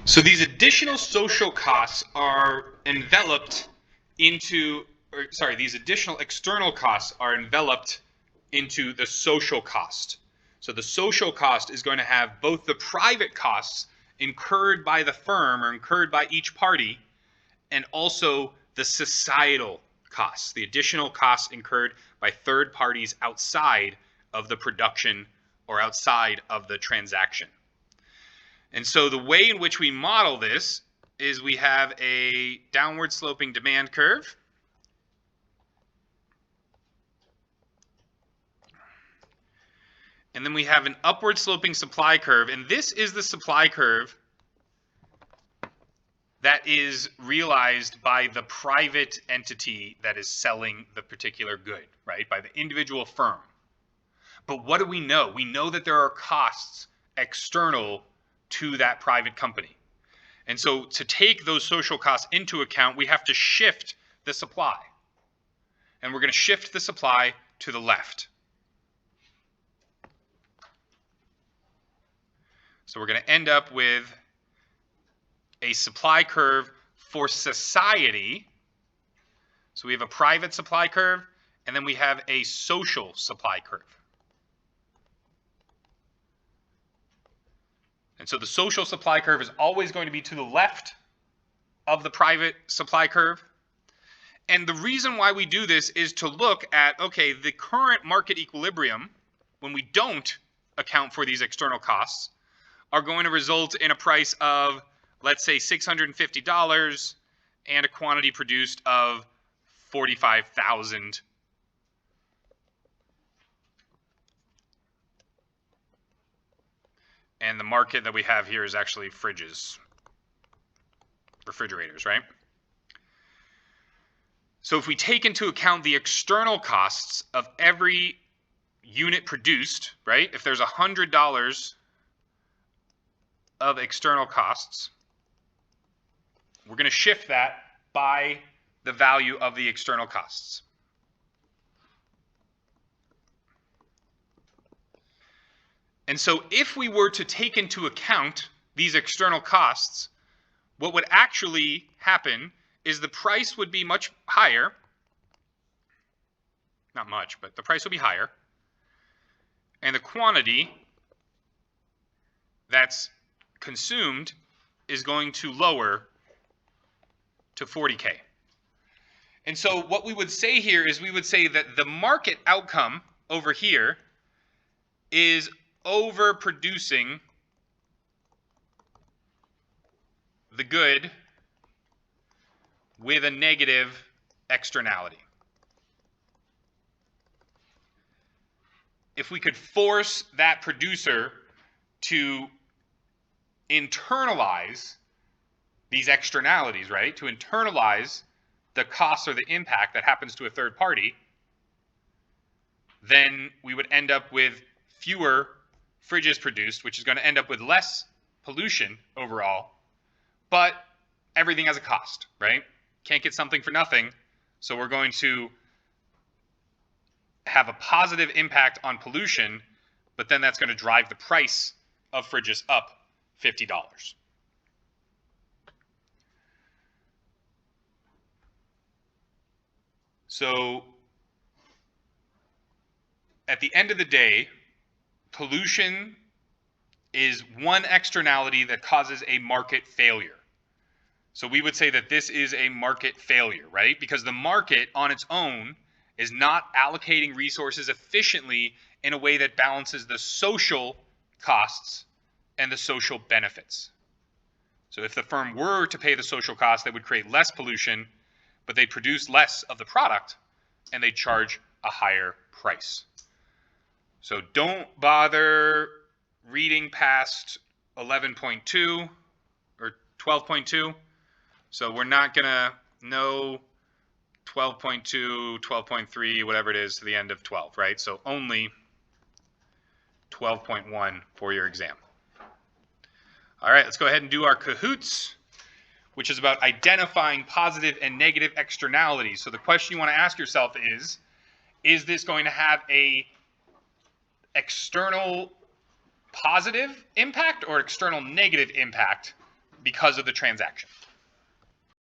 So these additional social costs are enveloped into, or sorry, these additional external costs are enveloped into the social cost. So the social cost is going to have both the private costs incurred by the firm or incurred by each party, and also the societal costs, the additional costs incurred by third parties outside of the production or outside of the transaction. And so the way in which we model this is we have a downward sloping demand curve. And then we have an upward sloping supply curve. And this is the supply curve that is realized by the private entity that is selling the particular good, right? By the individual firm. But what do we know? We know that there are costs external to that private company. And so to take those social costs into account, we have to shift the supply. And we're going to shift the supply to the left. So we're going to end up with a supply curve for society. So we have a private supply curve, and then we have a social supply curve. And so the social supply curve is always going to be to the left of the private supply curve. And the reason why we do this is to look at, okay, the current market equilibrium, when we don't account for these external costs, are going to result in a price of, let's say, $650 and a quantity produced of 45,000. And the market that we have here is actually fridges, refrigerators, right? So if we take into account the external costs of every unit produced, right? If there's $100 of external costs, we're going to shift that by the value of the external costs. And so if we were to take into account these external costs, what would actually happen is the price would be much higher. Not much, but the price will be higher. And the quantity that's consumed is going to lower to 40K. And so what we would say here is we would say that the market outcome over here is overproducing the good with a negative externality. If we could force that producer to internalize these externalities, right? To internalize the cost or the impact that happens to a third party, then we would end up with fewer fridges produced, which is going to end up with less pollution overall, but everything has a cost, right? Can't get something for nothing, so we're going to have a positive impact on pollution, but then that's going to drive the price of fridges up $50. So at the end of the day, pollution is one externality that causes a market failure. So we would say that this is a market failure, right? Because the market on its own is not allocating resources efficiently in a way that balances the social costs and the social benefits. So if the firm were to pay the social costs, they would create less pollution, but they'd produce less of the product and they'd charge a higher price. So don't bother reading past 11.2 or 12.2. So we're not going to know 12.2, 12.3, whatever it is to the end of 12, right? So only 12.1 for your exam. All right, let's go ahead and do our Kahoots, which is about identifying positive and negative externalities. So the question you want to ask yourself is this going to have a external positive impact or external negative impact because of the transaction.